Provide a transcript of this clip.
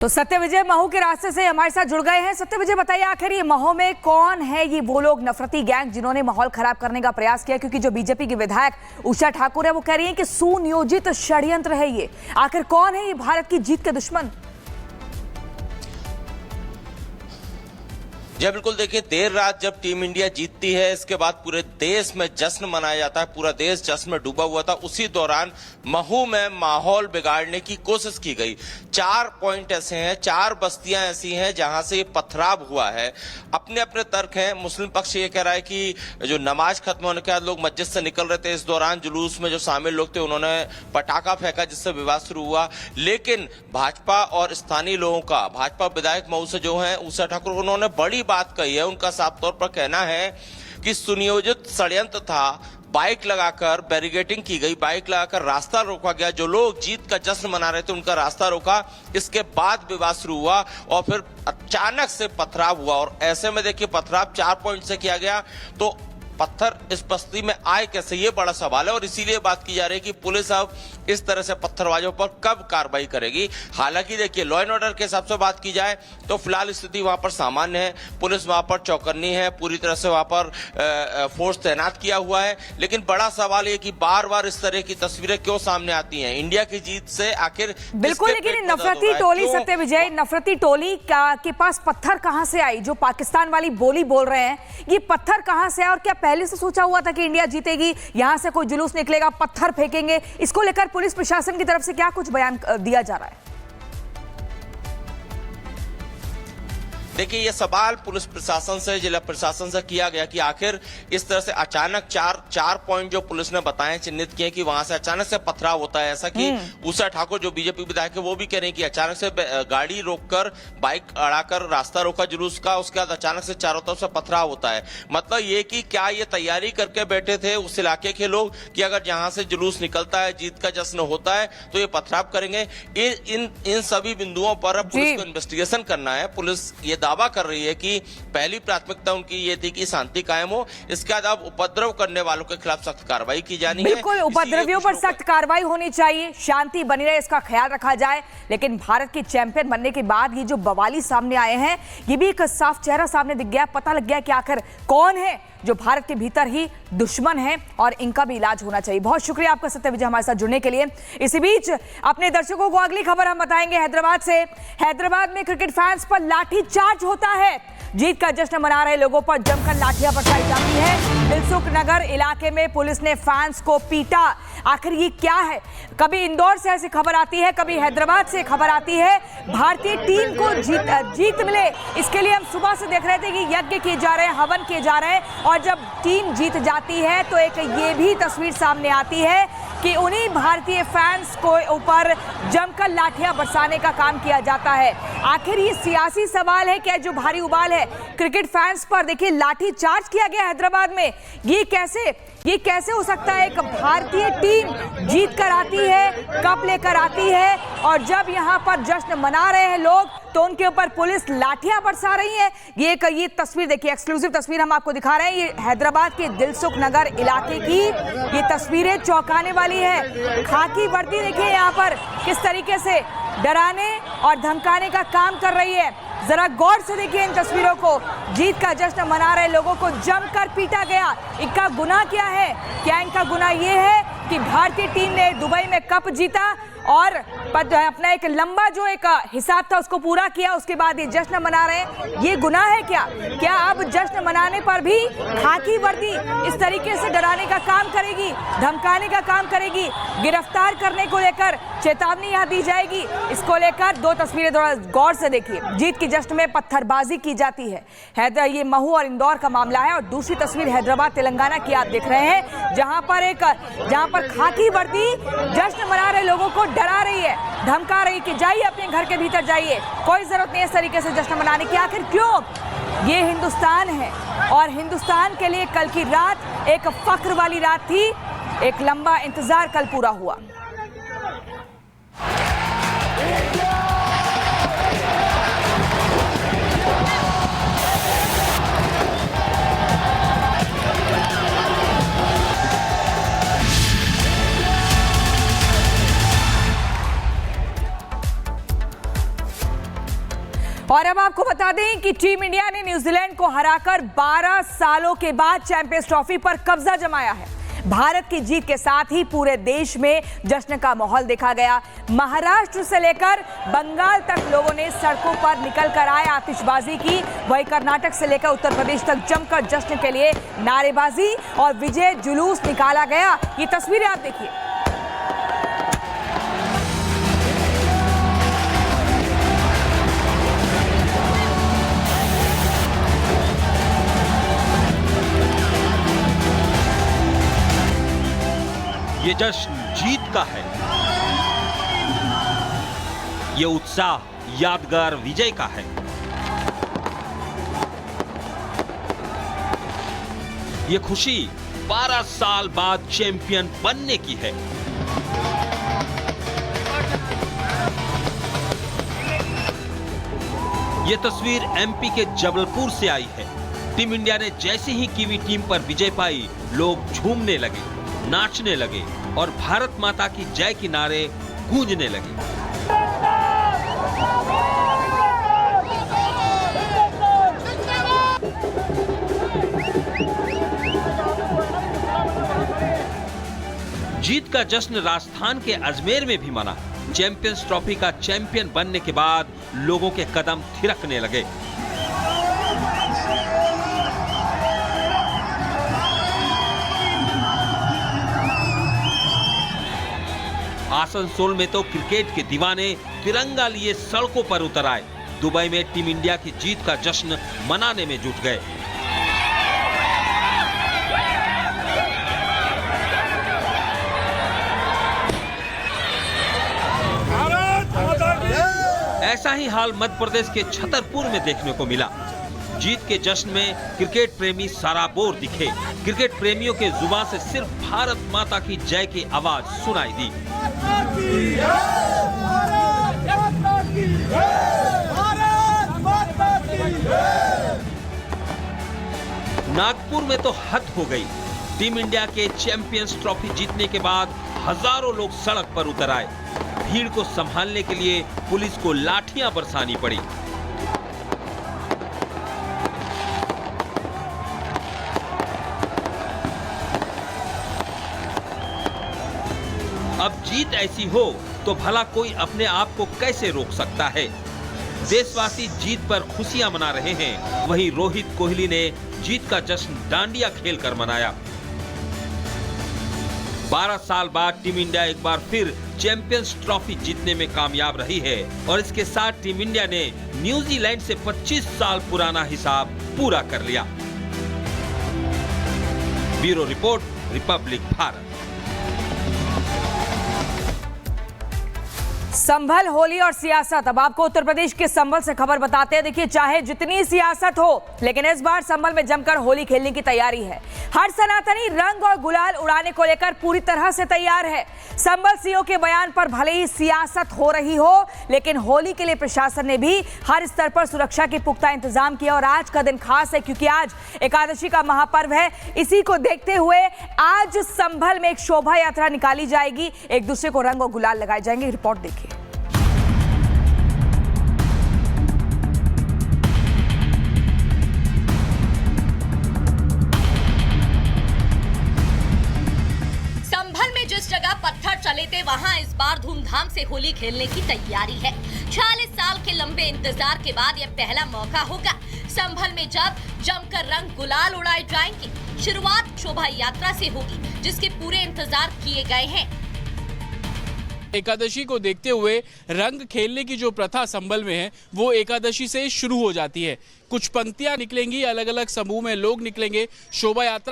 तो सत्य विजय महू के रास्ते से हमारे साथ जुड़ गए हैं। सत्य विजय, बताइए आखिर ये महू में कौन है ये वो लोग, नफरती गैंग जिन्होंने माहौल खराब करने का प्रयास किया? क्योंकि जो बीजेपी की विधायक उषा ठाकुर है वो कह रही है कि सुनियोजित षड्यंत्र है ये। आखिर कौन है ये भारत की जीत के दुश्मन? जी बिल्कुल, देखिए देर रात जब टीम इंडिया जीतती है इसके बाद पूरे देश में जश्न मनाया जाता है, पूरा देश जश्न में डूबा हुआ था। उसी दौरान महू में माहौल बिगाड़ने की कोशिश की गई। 4 पॉइंट ऐसे हैं, 4 बस्तियां ऐसी हैं जहां से ये पथराव हुआ है। अपने अपने तर्क हैं। मुस्लिम पक्ष ये कह रहा है कि जो नमाज खत्म होने के बाद लोग मस्जिद से निकल रहे थे, इस दौरान जुलूस में जो शामिल लोग थे उन्होंने पटाखा फेंका जिससे विवाद शुरू हुआ। लेकिन भाजपा और स्थानीय लोगों का, भाजपा विधायक महू से जो है उषा ठाकुर, उन्होंने बड़ी बात कही है। उनका साफ तौर पर कहना है कि सुनियोजित षड्यंत्र था। बाइक लगाकर बैरिकेडिंग की गई, बाइक लगाकर रास्ता रोका गया। जो लोग जीत का जश्न मना रहे थे उनका रास्ता रोका। इसके बाद विवाद शुरू हुआ और फिर अचानक से पथराव हुआ। और ऐसे में देखिए पथराव 4 पॉइंट से किया गया, तो पत्थर इस बस्ती में आए कैसे, ये बड़ा सवाल है। और इसीलिए बात की जा रही है कि पुलिस अब इस तरह से पत्थरबाजों पर कब कार्रवाई करेगी। हालांकि देखिए लॉ एंड ऑर्डर के हिसाब से बात की जाए तो फिलहाल स्थिति वहां पर सामान्य है। पुलिस वहां पर चौकन्नी है, पूरी तरह से वहां पर फोर्स तैनात किया हुआ है। लेकिन बड़ा सवाल ये कि बार बार इस तरह की तस्वीरें क्यों सामने आती हैं इंडिया की जीत से? आखिर बिल्कुल, लेकिन नफरती टोली, सत्य विजय, नफरती टोली के पास पत्थर कहां से आई? जो पाकिस्तान वाली बोली बोल रहे हैं, ये पत्थर कहां से आया? और क्या पहले से सोचा हुआ था कि इंडिया जीतेगी, यहां से कोई जुलूस निकलेगा, पत्थर फेंकेंगे? इसको लेकर पुलिस प्रशासन की तरफ से क्या कुछ बयान दिया जा रहा है? देखिए ये सवाल पुलिस प्रशासन से, जिला प्रशासन से किया गया कि आखिर इस तरह से अचानक चार पॉइंट जो पुलिस ने बताए, चिन्हित किए कि वहां से अचानक से पथराव होता है। ऐसा कि उषा ठाकुर जो बीजेपी विधायक है वो भी कह रहे हैं कि अचानक से गाड़ी रोककर, बाइक अड़ाकर रास्ता रोका जुलूस का, उसके बाद अचानक से चारों तरफ से पथराव होता है। मतलब ये कि क्या ये तैयारी करके बैठे थे उस इलाके के लोग कि अगर जहां से जुलूस निकलता है, जीत का जश्न होता है, तो ये पथराव करेंगे? इन सभी बिंदुओं पर पुलिस को इन्वेस्टिगेशन करना है। पुलिस ये दावा कर रही है कि पहली प्राथमिकता उनकी ये थी कि शांति कायम हो, इसके बाद अब उपद्रव करने वालों के खिलाफ सख्त कार्रवाई की जानी है। बिल्कुल, उपद्रवियों पर सख्त कार्रवाई होनी चाहिए, शांति बनी रहे, इसका ख्याल रखा जाए। लेकिन भारत के चैंपियन बनने के बाद ये जो बवाली सामने आए हैं, ये भी एक साफ चेहरा सामने दिख गया, पता लग गया कि आखिर कौन है जो भारत के भीतर ही दुश्मन है और इनका भी इलाज होना चाहिए। बहुत शुक्रिया आपका सत्य विजय, हमारे साथ जुड़ने के लिए। इसी बीच अपने दर्शकों को अगली खबर हम बताएंगे हैदराबाद से। हैदराबाद में क्रिकेट फैंस पर लाठी चार्ज होता है। जीत का जश्न मना रहे लोगों पर जमकर लाठियां बरसाई जाती है। दिलसुख नगर इलाके में पुलिस ने फैंस को पीटा। आखिर ये क्या है? कभी इंदौर से ऐसी खबर आती है, कभी हैदराबाद से खबर आती है। भारतीय टीम को जीत मिले, इसके लिए हम सुबह से देख रहे थे कि यज्ञ किए जा रहे हैं, हवन किए जा रहे हैं। और जब टीम जीत जाती है तो एक ये भी तस्वीर सामने आती है कि उन्हीं भारतीय फैंस को ऊपर जमकर लाठियां बरसाने का काम किया जाता है। आखिर ये सियासी सवाल है क्या जो भारी उबाल है क्रिकेट फैंस पर? देखिए लाठी चार्ज किया गया हैदराबाद में। ये कैसे हो सकता है? एक भारतीय टीम जीत कर आती है, कप लेकर आती है, और जब यहां पर जश्न मना रहे हैं लोग तो उनके ऊपर पुलिस लाठियां बरसा रही है। ये तस्वीर देखिए, एक्सक्लूसिव तस्वीर हम आपको दिखा रहे हैं। ये हैदराबाद के दिलसुख नगर इलाके की ये तस्वीरें चौंकाने वाली है। खाकी वर्दी देखिए यहाँ पर किस तरीके से डराने और धमकाने का काम कर रही है। जरा गौर से देखिए इन तस्वीरों को। जीत का जश्न मना रहे लोगों को जमकर पीटा गया। इनका गुनाह क्या है? क्या इनका गुनाह ये है कि भारतीय टीम ने दुबई में कप जीता और अपना एक लंबा जो एक हिसाब था उसको पूरा किया, उसके बाद ये जश्न मना रहे हैं? ये गुनाह है क्या? क्या अब जश्न मनाने पर भी खाकी वर्दी इस तरीके से डराने का काम करेगी, धमकाने का काम करेगी? गिरफ्तार करने को लेकर चेतावनी यहाँ दी जाएगी। इसको लेकर 2 तस्वीरें थोड़ा गौर से देखिए। जीत के जश्न में पत्थरबाजी की जाती है। ये महू और इंदौर का मामला है। और दूसरी तस्वीर हैदराबाद तेलंगाना की आप देख रहे हैं, जहां पर खाकी वर्दी जश्न मना रहे लोगों को डरा रही है, धमका रही कि जाइए अपने घर के भीतर जाइए, कोई जरूरत नहीं है इस तरीके से जश्न मनाने की। आखिर क्यों? ये हिंदुस्तान है और हिंदुस्तान के लिए कल की रात एक फख्र वाली रात थी। एक लंबा इंतजार कल पूरा हुआ। और अब आपको बता दें कि टीम इंडिया ने न्यूजीलैंड को हराकर 12 सालों के बाद चैंपियंस ट्रॉफी पर कब्जा जमाया है। भारत की जीत के साथ ही पूरे देश में जश्न का माहौल देखा गया। महाराष्ट्र से लेकर बंगाल तक लोगों ने सड़कों पर निकलकर आए, आतिशबाजी की। वहीं कर्नाटक से लेकर उत्तर प्रदेश तक जमकर जश्न के लिए नारेबाजी और विजय जुलूस निकाला गया। ये तस्वीरें आप देखिए। ये जश्न जीत का है, ये उत्साह यादगार विजय का है। ये खुशी 12 साल बाद चैंपियन बनने की है। ये तस्वीर एमपी के जबलपुर से आई है। टीम इंडिया ने जैसे ही कीवी टीम पर विजय पाई, लोग झूमने लगे, नाचने लगे और भारत माता की जय के नारे गूंजने लगे। जीत का जश्न राजस्थान के अजमेर में भी मना। चैंपियंस ट्रॉफी का चैंपियन बनने के बाद लोगों के कदम थिरकने लगे। आसनसोल में तो क्रिकेट के दीवाने तिरंगा लिए सड़कों पर उतर आए। दुबई में टीम इंडिया की जीत का जश्न मनाने में जुट गए। ऐसा ही हाल मध्य प्रदेश के छतरपुर में देखने को मिला। जीत के जश्न में क्रिकेट प्रेमी सराबोर दिखे। क्रिकेट प्रेमियों के जुबान से सिर्फ भारत माता की जय की आवाज सुनाई दी। नागपुर में तो हद हो गई। टीम इंडिया के चैंपियंस ट्रॉफी जीतने के बाद हजारों लोग सड़क पर उतर आए। भीड़ को संभालने के लिए पुलिस को लाठियां बरसानी पड़ी। अब जीत ऐसी हो तो भला कोई अपने आप को कैसे रोक सकता है। देशवासी जीत पर खुशियां मना रहे हैं। वहीं रोहित कोहली ने जीत का जश्न डांडिया खेलकर मनाया। 12 साल बाद टीम इंडिया एक बार फिर चैंपियंस ट्रॉफी जीतने में कामयाब रही है और इसके साथ टीम इंडिया ने न्यूजीलैंड से 25 साल पुराना हिसाब पूरा कर लिया। Bureau report, Republic Bharat. Sambhal, Holi और सियासत। अब आपको उत्तर प्रदेश के संभल से खबर बताते हैं। देखिए, चाहे जितनी सियासत हो, लेकिन इस बार संभल में जमकर होली खेलने की तैयारी है। हर सनातनी रंग और गुलाल उड़ाने को लेकर पूरी तरह से तैयार है। संभल सीओ के बयान पर भले ही सियासत हो रही हो, लेकिन होली के लिए प्रशासन ने भी हर स्तर पर सुरक्षा के पुख्ता इंतजाम किया। और आज का दिन खास है क्योंकि आज एकादशी का महापर्व है। इसी को देखते हुए आज संभल में एक शोभा यात्रा निकाली जाएगी। एक दूसरे को रंग और गुलाल लगाए जाएंगे। रिपोर्ट देखिए। जिस जगह पत्थर चले थे वहां इस बार धूमधाम से होली खेलने की तैयारी है। 46 साल के लंबे इंतजार के बाद यह पहला मौका होगा। संभल में जब जमकर रंग गुलाल उड़ाए जाएंगे। शुरुआत शोभा यात्रा से होगी, जिसके पूरे इंतजार किए गए हैं। एकादशी को देखते हुए रंग खेलने की जो प्रथा संभल में है, वो एकादशी से शुरू हो जाती है। कुछ पंक्तियां निकलेंगी, अलग अलग समूह में लोग निकलेंगे। शोभा यात्रा